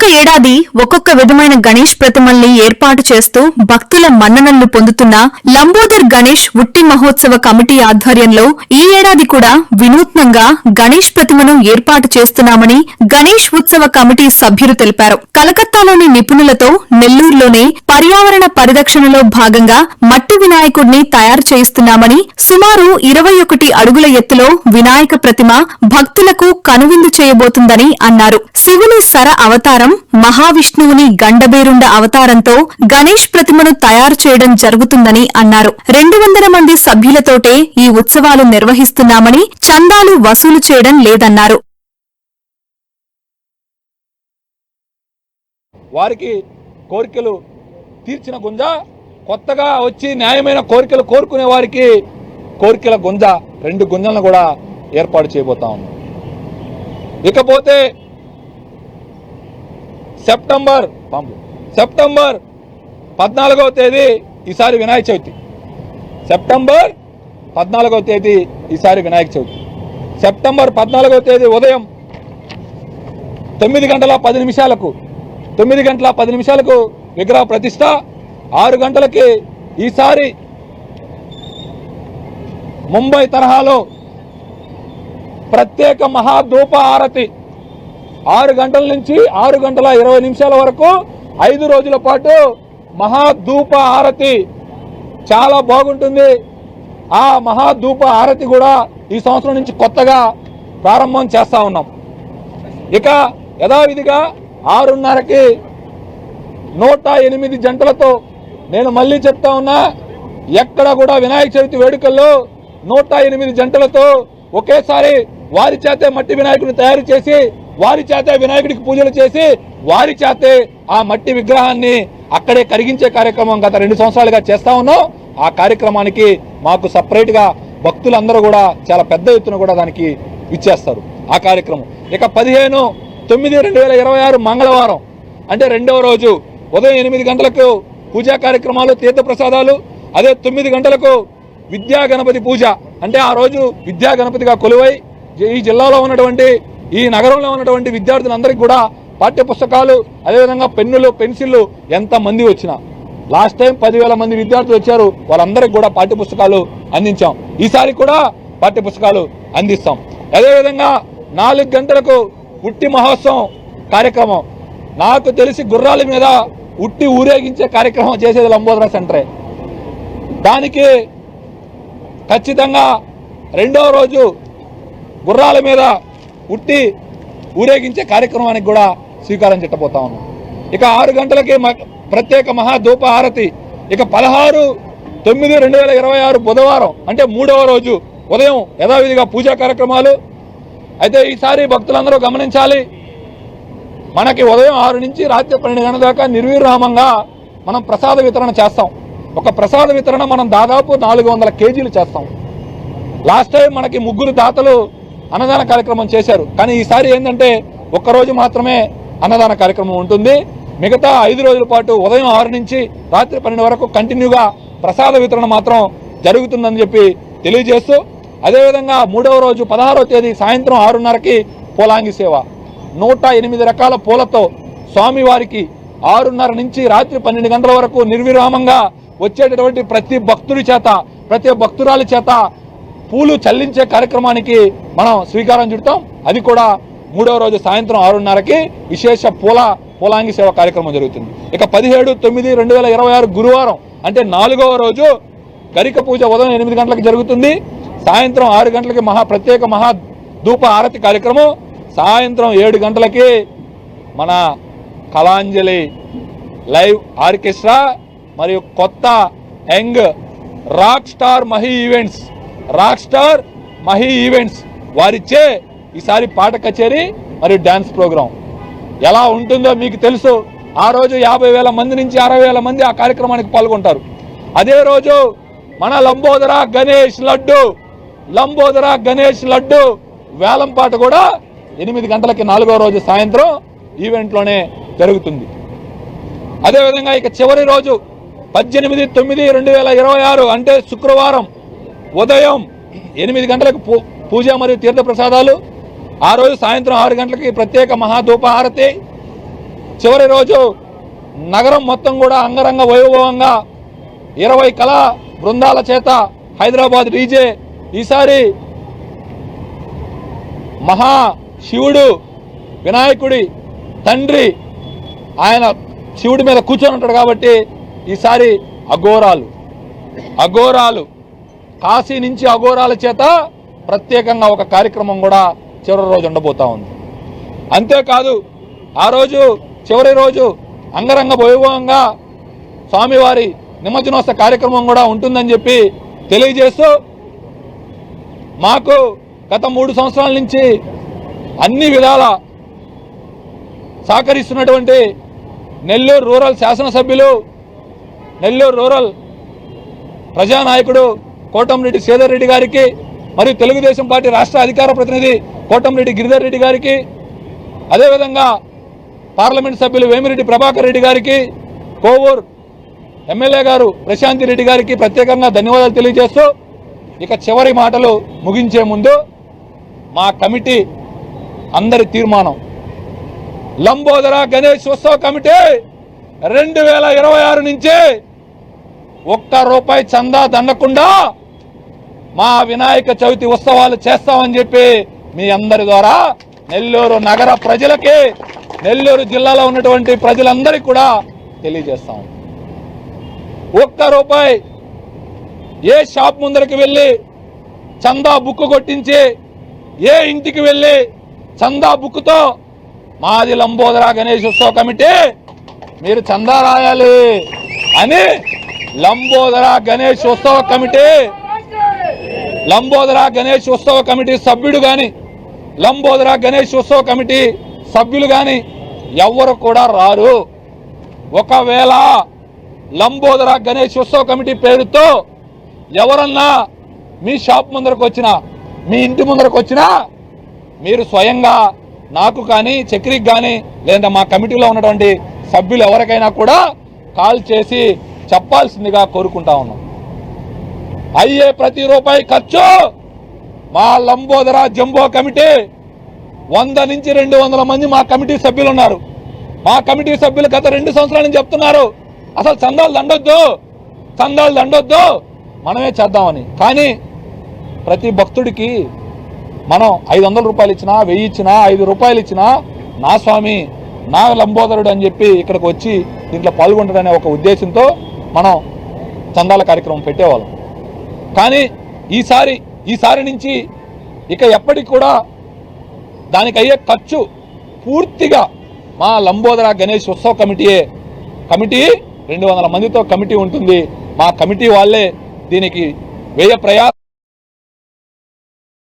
ఒక్కొక్క ఏడాది ఒక్కొక్క విధమైన గణేష్ ప్రతిమల్ని ఏర్పాటు చేస్తూ భక్తుల మన్ననలు పొందుతున్న లంబోదర్ గణేష్ ఉట్టి మహోత్సవ కమిటీ ఆధ్వర్యంలో ఈ ఏడాది కూడా వినూత్నంగా గణేష్ ప్రతిమను ఏర్పాటు చేస్తున్నామని గణేష్ ఉత్సవ కమిటీ సభ్యులు తెలిపారు. కలకత్తాలోని నిపుణులతో నెల్లూరులోనే పర్యావరణ పరిరక్షణలో భాగంగా మట్టి వినాయకుడిని తయారు చేయిస్తున్నామని, సుమారు 21 అడుగుల ఎత్తులో వినాయక ప్రతిమ భక్తులకు కనువిందు చేయబోతుందని అన్నారు. శివుని సర అవతారం, మహావిష్ణువుని గండబేరుండ అవతారంతో గణేష్ ప్రతిమను తయారు చేయడం జరుగుతుందని అన్నారు. 200 మంది సభ్యులతోటే ఈ ఉత్సవాలు నిర్వహిస్తున్నామని, చందాలు వసూలు చేయడం లేదన్నారు. వారికి కోరికలు తీర్చిన గుంజ, కొత్తగా వచ్చి న్యాయమైన కోరికలు కోరుకునే వారికి కోరికల గుంజ, 2 గుంజలను కూడా ఏర్పాటు చేయబోతా ఉన్నాం. ఇకపోతే సెప్టెంబర్ 14వ తేదీ ఈసారి వినాయక చవితి. సెప్టెంబర్ 14వ తేదీ ఈసారి వినాయక చవితి. సెప్టెంబర్ 14వ తేదీ ఉదయం 9 గంటల 10 నిమిషాలకు విగ్రహ ప్రతిష్ట. 6 గంటలకి ఈసారి ముంబై తరహాలో ప్రత్యేక మహాధూప ఆరతి 6 గంటల నుంచి 6 గంటల 20 నిమిషాల వరకు 5 రోజుల పాటు మహాధూప ఆరతి చాలా బాగుంటుంది. ఆ మహాధూప ఆరతి కూడా ఈ సంవత్సరం నుంచి కొత్తగా ప్రారంభం చేస్తా ఉన్నాం. ఇక యథావిధిగా 6:30కి 108 జంటలతో, నేను మళ్ళీ చెప్తా ఉన్నా, ఎక్కడ కూడా వినాయక చవితి వేడుకల్లో 108 జంటలతో ఒకేసారి వారి చేతే మట్టి వినాయకుడిని తయారు చేసి, వారి చేతే వినాయకుడికి పూజలు చేసి, వారి చేతే ఆ మట్టి విగ్రహాన్ని అక్కడే కరిగించే కార్యక్రమం గత 2 సంవత్సరాలుగా చేస్తా ఉన్నాం. ఆ కార్యక్రమానికి మాకు సపరేట్ గా భక్తులందరూ కూడా చాలా పెద్ద ఎత్తున కూడా దానికి ఇచ్చేస్తారు ఆ కార్యక్రమం. ఇక 15/9/2026 మంగళవారం అంటే 2వ రోజు ఉదయం 8 గంటలకు పూజా కార్యక్రమాలు, తీర్థ ప్రసాదాలు. అదే 9 గంటలకు విద్యా గణపతి పూజ. అంటే ఆ రోజు విద్యా గణపతిగా కొలువై ఈ జిల్లాలో ఉన్నటువంటి, ఈ నగరంలో ఉన్నటువంటి విద్యార్థులందరికీ కూడా పాఠ్య పుస్తకాలు, అదేవిధంగా పెన్నులు, పెన్సిళ్లు ఎంత మంది వచ్చినా, లాస్ట్ టైం 10,000 మంది విద్యార్థులు వచ్చారు, వాళ్ళందరికీ కూడా పాఠ్య పుస్తకాలు అందించాం. ఈసారి కూడా పాఠ్య పుస్తకాలు అందిస్తాం. అదేవిధంగా 4 గంటలకు ఉట్టి మహోత్సవం కార్యక్రమం. నాకు తెలిసి గుర్రాల మీద ఉట్టి ఊరేగించే కార్యక్రమం చేసేది లంబోదర సెంటరే. దానికి ఖచ్చితంగా 2వ రోజు గుర్రాల మీద ఉట్టి ఊరేగించే కార్యక్రమానికి కూడా శ్రీకారం చుట్టబోతా ఉన్నాం. ఇక 6 గంటలకి ప్రత్యేక మహాధూప హారతి. ఇక 16/9/2026 బుధవారం అంటే 3వ రోజు ఉదయం యథావిధిగా పూజా కార్యక్రమాలు. అయితే ఈసారి భక్తులందరూ గమనించాలి, మనకి ఉదయం 6 నుంచి రాత్రి 12 గంటల దాకా నిర్విరామంగా మనం ప్రసాద వితరణ చేస్తాం. ఒక ప్రసాద వితరణ మనం దాదాపు 400 కేజీలు చేస్తాం. లాస్ట్ టైం మనకి 3 దాతలు అన్నదాన కార్యక్రమం చేశారు. కానీ ఈసారి ఏంటంటే ఒక్కరోజు మాత్రమే అన్నదాన కార్యక్రమం ఉంటుంది. మిగతా 5 రోజుల పాటు ఉదయం 6 నుంచి రాత్రి 12 వరకు కంటిన్యూగా ప్రసాద వితరణ మాత్రం జరుగుతుందని చెప్పి తెలియజేస్తూ, అదేవిధంగా 3వ రోజు 16వ తేదీ సాయంత్రం 6:30కి పూలాంగి సేవ. 108 రకాల పూలతో స్వామివారికి 6:30 నుంచి రాత్రి 12 గంటల వరకు నిర్విరామంగా వచ్చేటటువంటి ప్రతి భక్తుడి చేత, ప్రతి భక్తురాలి చేత పూలు చల్లించే కార్యక్రమానికి మనం శ్రీకారం చుడతాం. అది కూడా 3వ రోజు సాయంత్రం 6:30కి విశేష పూలాంగి సేవ కార్యక్రమం జరుగుతుంది. ఇక 17/9/2026 గురువారం అంటే 4వ రోజు గరిక పూజ ఉదయం 8 గంటలకు జరుగుతుంది. సాయంత్రం 6 గంటలకి ప్రత్యేక మహాధూప ఆరతి కార్యక్రమం. సాయంత్రం 7 గంటలకి మన కళాంజలి లైవ్ ఆర్కెస్ట్రా మరియు కొత్త young rock star Mahi events వారిచ్చే ఈసారి పాట కచేరీ మరియు డ్యాన్స్ ప్రోగ్రాం ఎలా ఉంటుందో మీకు తెలుసు. ఆ రోజు 50,000 మంది నుంచి 60,000 మంది ఆ కార్యక్రమానికి పాల్గొంటారు. అదే రోజు మన లంబోదర గణేష్ లడ్డు వేలం పాట కూడా 8 గంటలకి 4వ రోజు సాయంత్రం ఈవెంట్లోనే జరుగుతుంది. అదేవిధంగా ఇక చివరి రోజు 18/9/2026 అంటే శుక్రవారం ఉదయం 8 గంటలకు పూజ మరియు తీర్థ ప్రసాదాలు. ఆ రోజు సాయంత్రం 6 గంటలకి ప్రత్యేక మహాధూప హారతి. చివరి రోజు నగరం మొత్తం కూడా అంగరంగ వైభవంగా 20 కళా బృందాల చేత హైదరాబాద్ డీజే ఈసారి మహా శివుడు వినాయకుడి తండ్రి ఆయన శివుడి మీద కూర్చొని ఉంటాడు కాబట్టి ఈసారి అఘోరాలు కాశీ నుంచి అఘోరాల చేత ప్రత్యేకంగా ఒక కార్యక్రమం కూడా చివరి రోజు ఉండబోతా ఉంది. అంతేకాదు ఆ రోజు చివరి రోజు అంగరంగ వైభవంగా స్వామివారి నిమజ్జనోత్సవ కార్యక్రమం కూడా ఉంటుందని చెప్పి తెలియజేస్తూ మాకు గత 3 సంవత్సరాల నుంచి అన్ని విధాల సహకరిస్తున్నటువంటి నెల్లూరు రూరల్ శాసనసభ్యులు, నెల్లూరు రూరల్ ప్రజానాయకుడు కోటంరెడ్డి శ్రీధర్ రెడ్డి గారికి, మరియు తెలుగుదేశం పార్టీ రాష్ట్ర అధికార ప్రతినిధి కోటంరెడ్డి గిరిధర్ రెడ్డి గారికి, అదేవిధంగా పార్లమెంట్ సభ్యులు వేమిరెడ్డి ప్రభాకర్ రెడ్డి గారికి, కోవూరు ఎమ్మెల్యే గారు ప్రశాంతి రెడ్డి గారికి ప్రత్యేకంగా ధన్యవాదాలు తెలియజేస్తూ ఇక చివరి మాటలు ముగించే ముందు మా కమిటీ అందరి తీర్మానం, లంబోదర గణేష్ ఉత్సవ కమిటీ 2026 నుంచి ₹1 చందా దండకుండా మా వినాయక చవితి ఉత్సవాలు చేస్తామని చెప్పి మీ అందరి ద్వారా నెల్లూరు నగర ప్రజలకి, నెల్లూరు జిల్లాలో ఉన్నటువంటి ప్రజలందరికీ కూడా తెలియజేస్తాం. ₹1 ఏ షాప్ ముందరికి వెళ్ళి చందా బుక్ కొట్టించి, ఏ ఇంటికి వెళ్ళి చందా బుక్తో మాది లంబోదర గణేష్ ఉత్సవ కమిటీ మీరు చందా రాయాలి అని లంబోదర గణేష్ ఉత్సవ కమిటీ సభ్యుడు కానీ, లంబోదర గణేష్ ఉత్సవ కమిటీ సభ్యులు కానీ ఎవ్వరు కూడా రారు. ఒకవేళ లంబోదర గణేష్ ఉత్సవ కమిటీ పేరుతో ఎవరన్నా మీ షాప్ ముందరకు వచ్చినా, మీ ఇంటి ముందరకు వచ్చినా మీరు స్వయంగా నాకు కానీ చక్రికి కానీ లేదా మా కమిటీలో ఉన్నటువంటి సభ్యులు ఎవరికైనా కూడా కాల్ చేసి చెప్పాల్సిందిగా కోరుకుంటా ఉన్నాం. అయ్యే ప్రతి రూపాయి ఖర్చు మా లంబోదర జంబో కమిటీ 100 నుంచి 200 మంది మా కమిటీ సభ్యులు ఉన్నారు. మా కమిటీ సభ్యులు గత 2 సంవత్సరాల నుంచి చెప్తున్నారు అసలు చందాలు దండొద్దు మనమే చేద్దామని. కానీ ప్రతి భక్తుడికి మనం 500 రూపాయలు ఇచ్చినా, 1000 ఇచ్చినా, 5 రూపాయలు ఇచ్చినా నా స్వామి నా లంబోదరుడు అని చెప్పి ఇక్కడికి వచ్చి దీంట్లో పాల్గొంటాడనే ఒక ఉద్దేశంతో మనం చందాల కార్యక్రమం పెట్టేవాళ్ళం. కానీ ఈసారి నుంచి ఇక ఎప్పటికి కూడా దానికి అయ్యే ఖర్చు పూర్తిగా మా లంబోదర గణేష్ ఉత్సవ కమిటీ 200 మందితో కమిటీ ఉంటుంది. మా కమిటీ వాళ్ళే దీనికి వ్యయ ప్రయాస